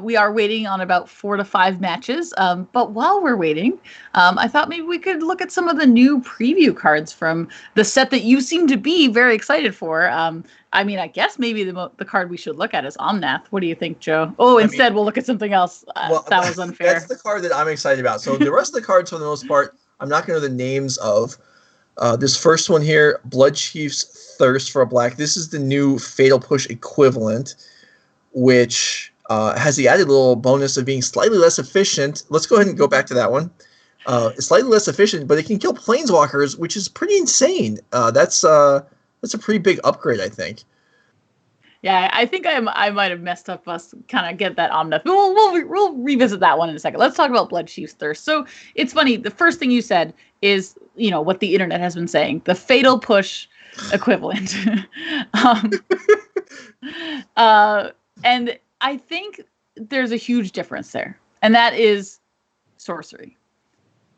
We are waiting on about 4 to 5 matches. But while we're waiting, I thought maybe we could look at some of the new preview cards from the set that you seem to be very excited for. I mean, I guess maybe the card we should look at is Omnath. What do you think, Joe? Oh, instead we'll look at something else. Well, that was unfair. That's the card that I'm excited about. So the rest of the cards, for the most part, I'm not going to know the names of. This first one here, Blood Chief's Thirst for a Black. This is the new Fatal Push equivalent, which has the added little bonus of being slightly less efficient. Let's go ahead and go back to that one. It's slightly less efficient, but it can kill planeswalkers, which is pretty insane. That's a pretty big upgrade, I think. Yeah, I think I might have messed up us kind of get that Omnath. We'll revisit that one in a second. Let's talk about Blood Chief's Thirst. So it's funny. The first thing you said is, what the internet has been saying, the Fatal Push equivalent. And I think there's a huge difference there, and that is sorcery.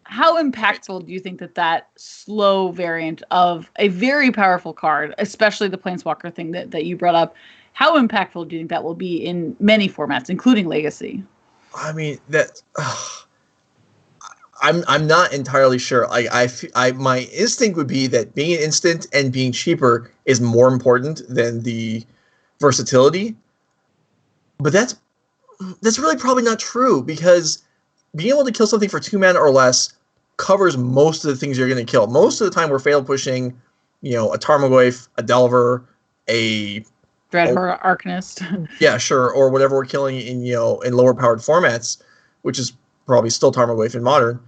How impactful do you think that slow variant of a very powerful card, especially the Planeswalker thing that you brought up, how impactful do you think that will be in many formats, including Legacy? I mean, I'm not entirely sure. My instinct would be that being instant and being cheaper is more important than the versatility. But that's really probably not true, because being able to kill something for 2 mana or less covers most of the things you're going to kill. Most of the time, we're fatal pushing, a Tarmogoyf, a Delver, a Dreadhorde Arcanist. Yeah, sure, or whatever we're killing in in lower powered formats, which is probably still Tarmogoyf in Modern.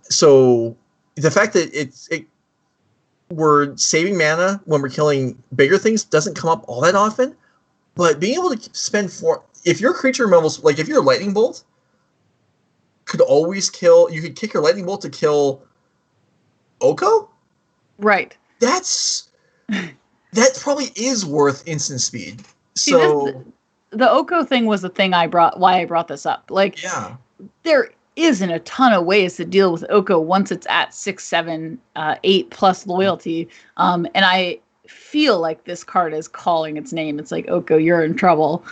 So the fact that we're saving mana when we're killing bigger things doesn't come up all that often. But being able to spend if your creature removals, like if your Lightning Bolt could always kill, you could kick your Lightning Bolt to kill Oko? Right. That probably is worth instant speed. See, the Oko thing was the thing why I brought this up. Like, yeah, there isn't a ton of ways to deal with Oko once it's at 6, 7, 8 plus loyalty. And I feel like this card is calling its name. It's like, Oko, you're in trouble.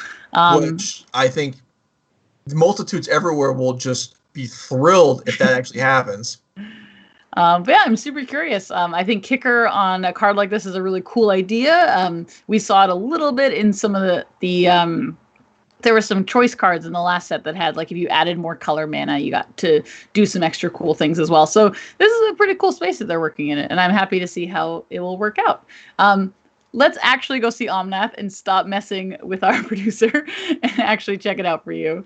Which I think the multitudes everywhere will just be thrilled if that actually happens. But yeah, I'm super curious. I think Kicker on a card like this is a really cool idea. We saw it a little bit in some of the there were some choice cards in the last set that had, like, if you added more color mana, you got to do some extra cool things as well. So this is a pretty cool space that they're working in it, and I'm happy to see how it will work out. Let's actually go see Omnath and stop messing with our producer and actually check it out for you.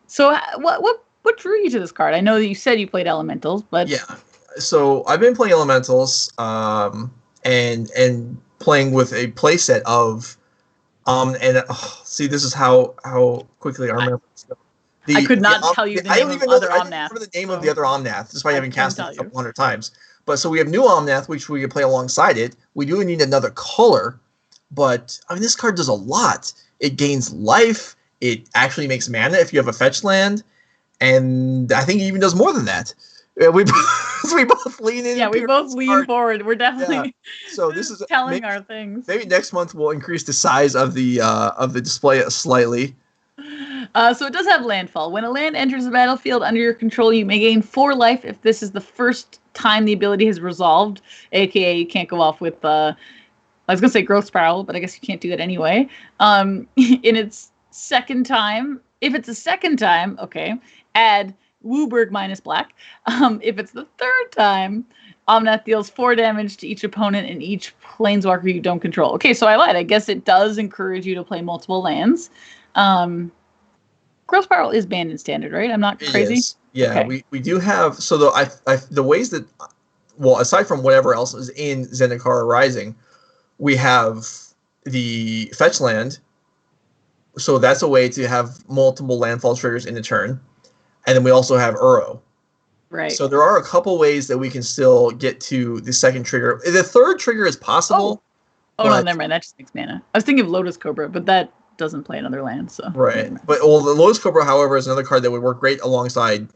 So what drew you to this card? I know that you said you played Elementals, but yeah. So I've been playing Elementals, and playing with a playset of see, this is how quickly our memories go. I could not tell you the name of other Omnath. I don't remember the name of the other Omnath, despite having cast it a couple hundred times. But so we have new Omnath, which we can play alongside it. We do need another color, but I mean, this card does a lot. It gains life. It actually makes mana if you have a fetch land, and I think it even does more than that. We both lean in. Yeah, we both lean forward. We're definitely so this is telling our things. Maybe next month we'll increase the size of the display slightly. So it does have landfall. When a land enters the battlefield under your control, you may gain 4 life if this is the first time the ability has resolved, aka you can't go off with I was gonna say growth spiral, but I guess you can't do that anyway. In its second time, if it's a second time, okay, add Wooburg minus black. If it's the third time, Omnath deals 4 damage to each opponent and each planeswalker you don't control. Okay, so I lied. I guess it does encourage you to play multiple lands. Growth Spiral is banned in Standard, right? I'm not crazy. Yeah, okay. we do have, so the ways that well, aside from whatever else is in Zendikar Rising, we have the fetch land. So that's a way to have multiple landfall triggers in a turn. And then we also have Uro. Right. So there are a couple ways that we can still get to the second trigger. The third trigger is possible. Oh no, never mind. That just makes mana. I was thinking of Lotus Cobra, but that doesn't play another land. So right. But the Lotus Cobra, however, is another card that would work great alongside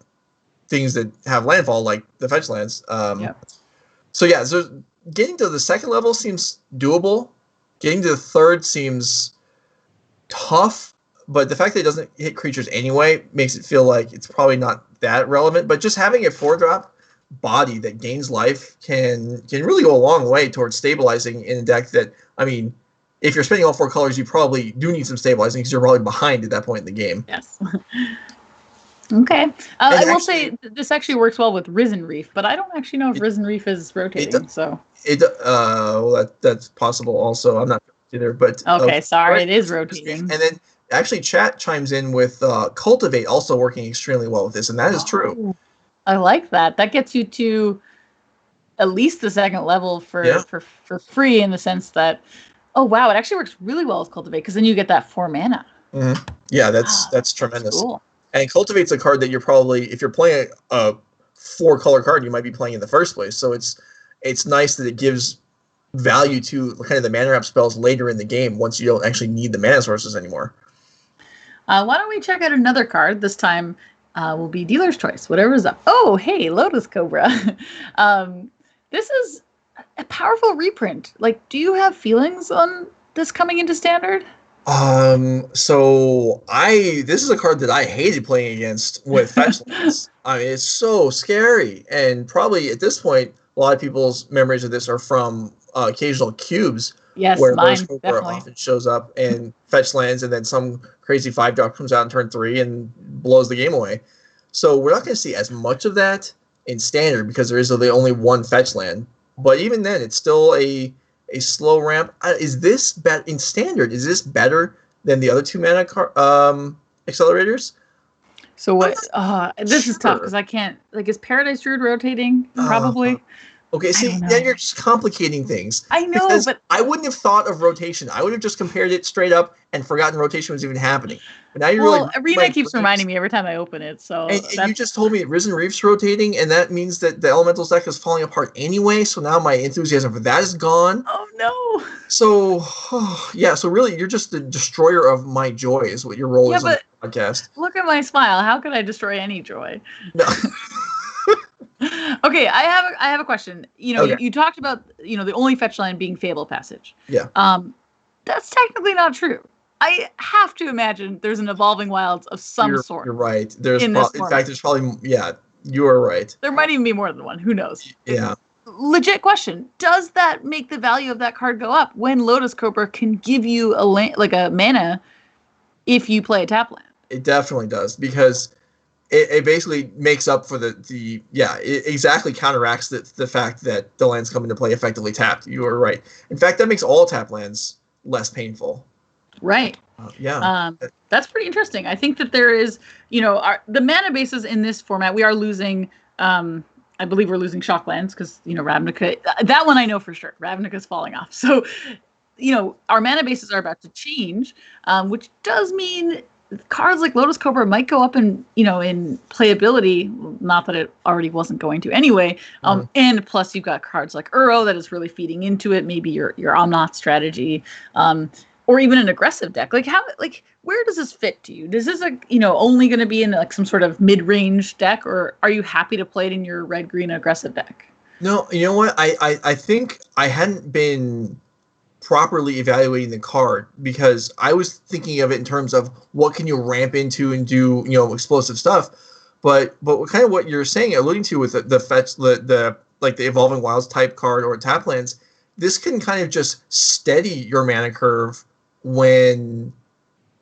things that have landfall, like the fetch lands. So yeah, so getting to the second level seems doable. Getting to the third seems tough, but the fact that it doesn't hit creatures anyway makes it feel like it's probably not that relevant. But just having a 4-drop body that gains life can really go a long way towards stabilizing in a deck that, I mean, if you're spending all 4 colors, you probably do need some stabilizing because you're probably behind at that point in the game. Yes. Okay. I will say this actually works well with Risen Reef, but I don't actually know if Risen Reef is rotating. Well, that's possible also. I'm not sure either, but okay, sorry, it is rotating. And then actually chat chimes in with Cultivate also working extremely well with this, and that is true. I like that. That gets you to at least the second level for free, in the sense that, oh wow, it actually works really well with Cultivate, because then you get that 4 mana. Mm-hmm. Yeah, that's tremendous. Cool. And Cultivate's a card that you're probably, if you're playing a 4-color card, you might be playing in the first place. So it's nice that it gives value to kind of the mana wrap spells later in the game once you don't actually need the mana sources anymore. Why don't we check out another card? This time will be Dealer's Choice, whatever's up. Oh, hey, Lotus Cobra. This is a powerful reprint. Like, do you have feelings on this coming into Standard? So this is a card that I hated playing against with fetch lands. I mean, it's so scary, and probably at this point, a lot of people's memories of this are from occasional cubes. Yes, where mine Lotus Cobra definitely often shows up and fetch lands, and then some crazy 5-drop comes out in turn 3 and blows the game away. So we're not going to see as much of that in Standard because there is the only one fetch land. But even then, it's still a slow ramp. Is this in Standard? Is this better than the other 2 mana accelerators? So what? This is tough because I can't. Like, is Paradise Druid rotating? Probably. Okay, see, now you're just complicating things. I know, but I wouldn't have thought of rotation. I would have just compared it straight up and forgotten rotation was even happening. But now you're Arena keeps reminding me every time I open it. So and you just told me Risen Reef's rotating, and that means that the Elementals deck is falling apart anyway. So now my enthusiasm for that is gone. Oh no! So so really, you're just the destroyer of my joy, is what your role is on the podcast. Look at my smile. How could I destroy any joy? No. Okay, I have a question. You talked about the only fetch line being Fable Passage. Yeah. That's technically not true. I have to imagine there's an Evolving Wilds of some sort. You're right. In fact, there's probably you are right. There might even be more than one. Who knows? Yeah. Legit question. Does that make the value of that card go up when Lotus Cobra can give you a mana if you play a tap land? It definitely does, because it basically makes up for it exactly counteracts the fact that the lands come into play effectively tapped. You are right. In fact, that makes all tap lands less painful. Right. That's pretty interesting. I think that there is, the mana bases in this format, we are losing, I believe we're losing Shocklands because, Ravnica, that one I know for sure. Ravnica's falling off. So, our mana bases are about to change, which does mean cards like Lotus Cobra might go up in playability. Not that it already wasn't going to anyway. And plus you've got cards like Uro that is really feeding into it. Maybe your Omnath strategy, or even an aggressive deck. Where does this fit to you? Is this only going to be in some sort of mid-range deck, or are you happy to play it in your red-green aggressive deck? No, you know what? I think I hadn't been properly evaluating the card, because I was thinking of it in terms of what can you ramp into and do explosive stuff, but kind of what you're saying, alluding to with the fetch, the Evolving Wilds type card or tap lands, this can kind of just steady your mana curve when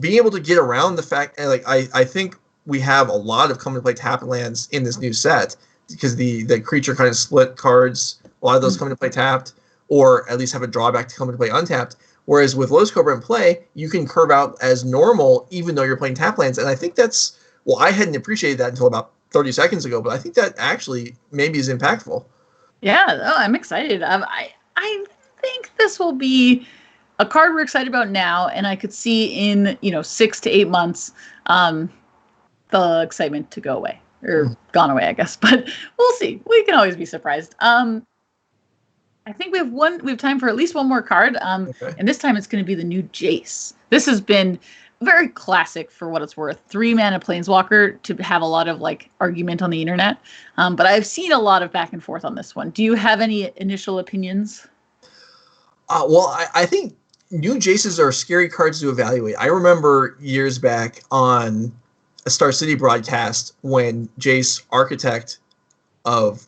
being able to get around the fact, and I think we have a lot of come to play tap lands in this new set, because the creature kind of split cards, a lot of those come to play tapped, or at least have a drawback to come into play untapped. Whereas with Lotus Cobra in play, you can curve out as normal even though you're playing tap lands. And I think I hadn't appreciated that until about 30 seconds ago, but I think that actually maybe is impactful. Yeah, I'm excited. I think this will be a card we're excited about now, and I could see in 6 to 8 months the excitement to go away or gone away, I guess. But we'll see. We can always be surprised. I think we have time for at least one more card. Okay. And this time it's going to be the new Jace. This has been very classic for what it's worth. 3-mana Planeswalker to have a lot of argument on the internet. But I've seen a lot of back and forth on this one. Do you have any initial opinions? Well, I think new Jaces are scary cards to evaluate. I remember years back on a Star City broadcast when Jace, Architect of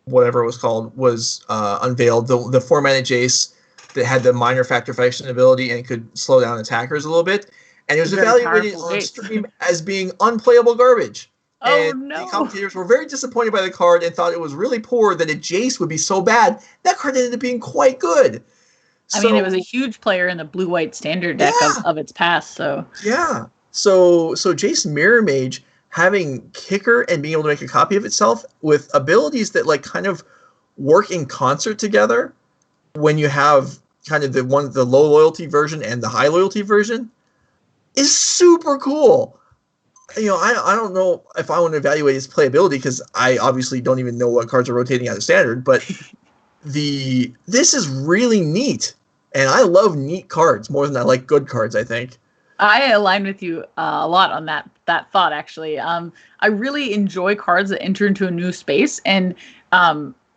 whatever it was called, was unveiled. The formatted Jace that had the minor factor fiction ability and could slow down attackers a little bit. And it was evaluated on stream as being unplayable garbage. And the commentators were very disappointed by the card and thought it was really poor that a Jace would be so bad. That card ended up being quite good. I mean, it was a huge player in the blue-white standard deck of its past. So yeah. So Jace Mirror Mage having kicker and being able to make a copy of itself with abilities that kind of work in concert together when you have kind of the low loyalty version and the high loyalty version is super cool. I don't know if I want to evaluate its playability because I obviously don't even know what cards are rotating out of standard, but this is really neat. And I love neat cards more than I like good cards, I think. I align with you a lot on that thought, actually. I really enjoy cards that enter into a new space. And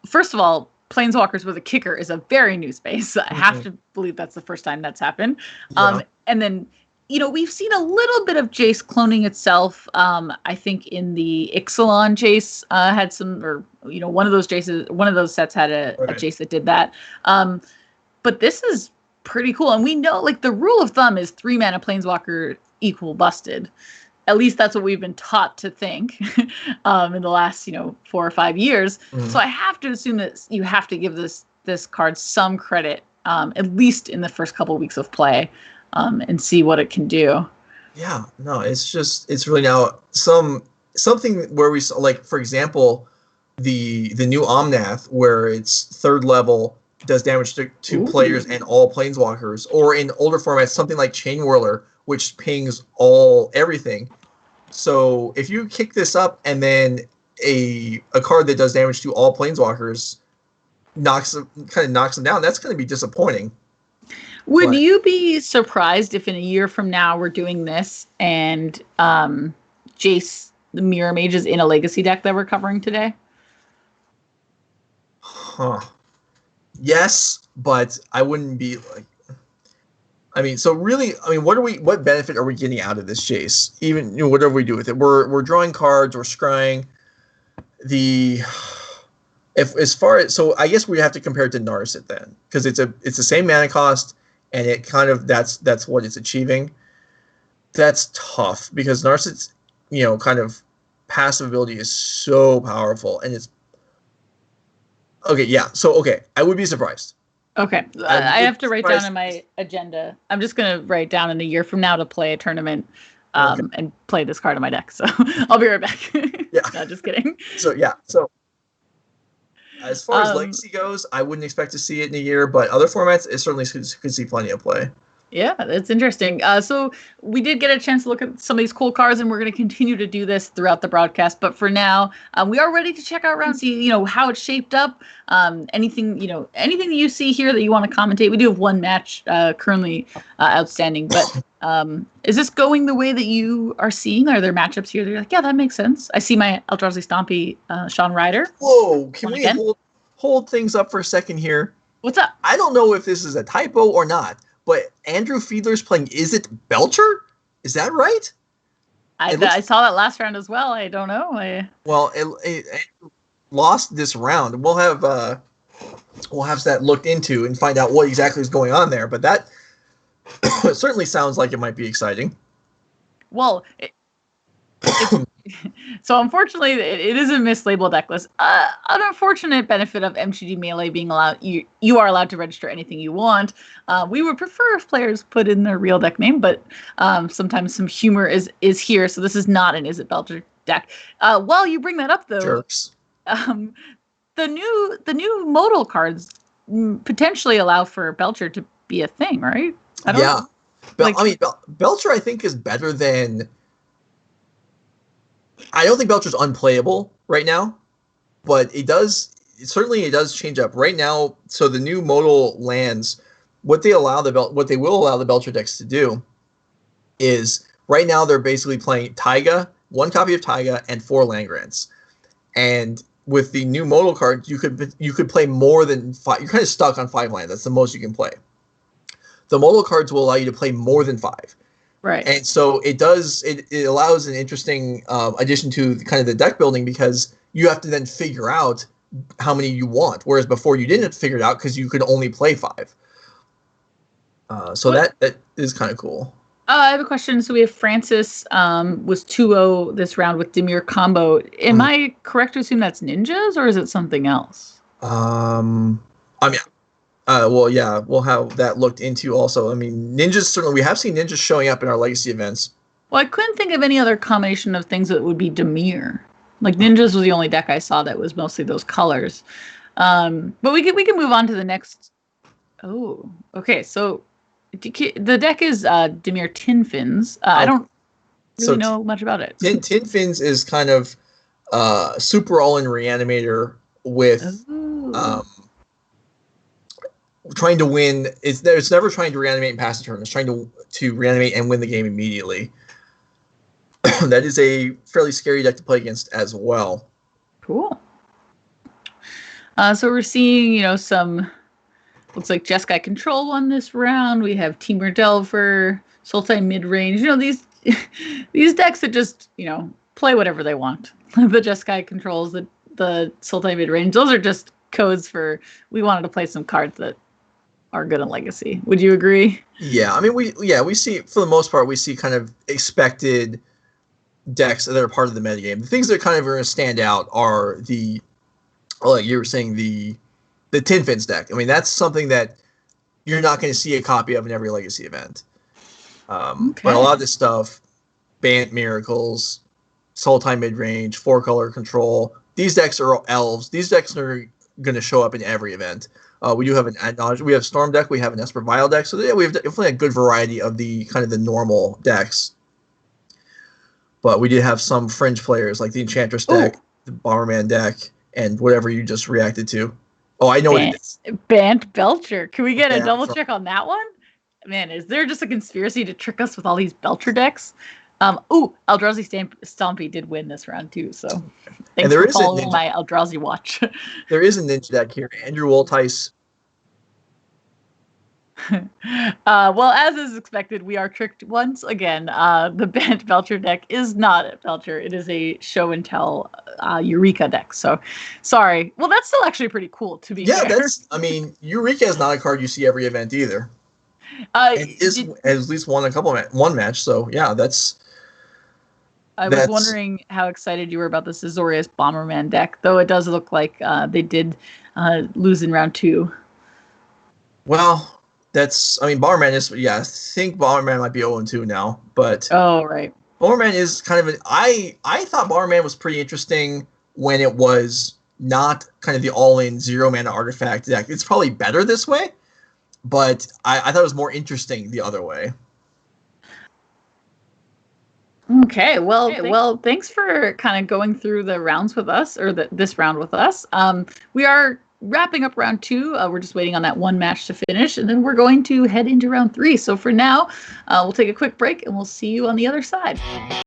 first of all, Planeswalkers with a kicker is a very new space. I have to believe that's the first time that's happened. And then, we've seen a little bit of Jace cloning itself. I think in the Ixalan Jace had some, or, one of those sets had a Jace that did that. But this is pretty cool. And we know, the rule of thumb is 3-mana Planeswalker equal busted. At least that's what we've been taught to think in the last, 4 or 5 years. So I have to assume that you have to give this card some credit, at least in the first couple of weeks of play, and see what it can do. Yeah, no, it's really now something where we saw, for example, the new Omnath, where it's 3rd level, does damage to 2 players and all Planeswalkers, or in older formats, something like Chain Whirler, which pings everything. So if you kick this up and then a card that does damage to all Planeswalkers knocks them down, that's going to be disappointing. Would you be surprised if in a year from now we're doing this and Jace, the Mirror Mage, is in a Legacy deck that we're covering today? Huh. Yes, but I wouldn't be what benefit are we getting out of this Jace? Even whatever we do with it, we're drawing cards, we're scrying. So I guess we have to compare it to Narset then, because it's the same mana cost, and it kind of that's what it's achieving. That's tough because Narset's kind of passive ability is so powerful, and it's okay. Yeah, so I would be surprised. Okay, I have to write down in my agenda. I'm just going to write down in a year from now to play a tournament and play this card in my deck. So I'll be right back. Yeah. No, just kidding. So as far as Legacy goes, I wouldn't expect to see it in a year, but other formats, it certainly could see plenty of play. Yeah, that's interesting. So we did get a chance to look at some of these cool cards, and we're going to continue to do this throughout the broadcast. But for now, we are ready to check out around, see how it's shaped up. Anything that you see here that you want to commentate. We do have one match currently outstanding, but is this going the way that you are seeing? Are there matchups here that you're like, yeah, that makes sense? I see my Eldrazi Stompy Sean Ryder. Whoa, can we hold things up for a second here? What's up? I don't know if this is a typo or not, but Andrew Fiedler's playing Is It Belcher? Is that right? I saw that last round as well. I don't know. It lost this round. We'll have that looked into and find out what exactly is going on there. But that certainly sounds like it might be exciting. Well, so unfortunately, it is a mislabeled deck list. An unfortunate benefit of MTG Melee being allowed, you are allowed to register anything you want. We would prefer if players put in their real deck name, but sometimes some humor is here. So this is not an Is It Belcher deck. While you bring that up, though, Jerks. the new modal cards potentially allow for Belcher to be a thing, right? I don't know. Belcher I think is better than. I don't think Belcher's unplayable right now, but it does change up right now. So the new modal lands, what they will allow the Belcher decks to do is right now they're basically playing Taiga, one copy of Taiga, and 4 land grants. And with the new modal cards, you could play more than 5. You're kind of stuck on 5 lands. That's the most you can play. The modal cards will allow you to play more than 5. Right. And so it allows an interesting addition to kind of the deck building, because you have to then figure out how many you want, whereas before you didn't figure it out because you could only play 5. That is kind of cool. I have a question. So we have Francis was 2-0 this round with Temur combo. Am I correct to assume that's ninjas, or is it something else? Well, yeah, we'll have that looked into also. I mean, ninjas, certainly, we have seen ninjas showing up in our legacy events. Well, I couldn't think of any other combination of things that would be Temur. Like, ninjas was the only deck I saw that was mostly those colors. But we can move on to the next. Oh, okay. So the deck is Temur Tin Fins. I don't really know much about it. Tin Fins is kind of super all-in reanimator with trying to win. It's never trying to reanimate and pass the turn. It's trying to reanimate and win the game immediately. That is a fairly scary deck to play against as well. Cool. So we're seeing, some, looks like Jeskai Control won this round. We have Temur Delver, Sultai Midrange. These decks that just, play whatever they want. The Jeskai Controls, the Sultai Midrange, those are just codes for we wanted to play some cards that are good in Legacy. Would you agree? Yeah, I mean, we see, for the most part, we see kind of expected decks that are part of the metagame. The things that kind of are going to stand out are like you were saying, the Tin Fins deck. I mean, that's something that you're not going to see a copy of in every Legacy event. But a lot of this stuff, Bant Miracles, Sultai Midrange, 4-color Control, these decks are elves. These decks are going to show up in every event. We do have an Ad Nauseam. We have Storm deck. We have an Esper Vile deck. So we have definitely a good variety of the kind of the normal decks. But we did have some fringe players like the Enchantress deck, the Bomberman deck, and whatever you just reacted to. Oh, I know what it is. Bant Belcher. Can we get a double check on that one? Man, is there just a conspiracy to trick us with all these Belcher decks? Eldrazi Stompy did win this round too, so thanks for following my Eldrazi watch. There is a ninja deck here. Andrew Woltice. Well, as is expected, we are tricked once again. The Bant Belcher deck is not a Belcher. It is a show and tell Eureka deck. So, sorry. Well, that's still actually pretty cool, to be fair. Eureka is not a card you see every event either. Has at least won one match. So, yeah, that's... I was wondering how excited you were about this Azorius Bomberman deck, though it does look like they did lose in round 2. Well, Bomberman is, I think Bomberman might be 0-2 now, but... Oh, right. Bomberman is kind of I thought Bomberman was pretty interesting when it was not kind of the all-in 0-mana artifact deck. It's probably better this way, but I thought it was more interesting the other way. Okay, well, thanks for kind of going through the rounds with us, or this round with us. We are wrapping up round 2. We're just waiting on that one match to finish, and then we're going to head into round 3. So for now, we'll take a quick break, and we'll see you on the other side.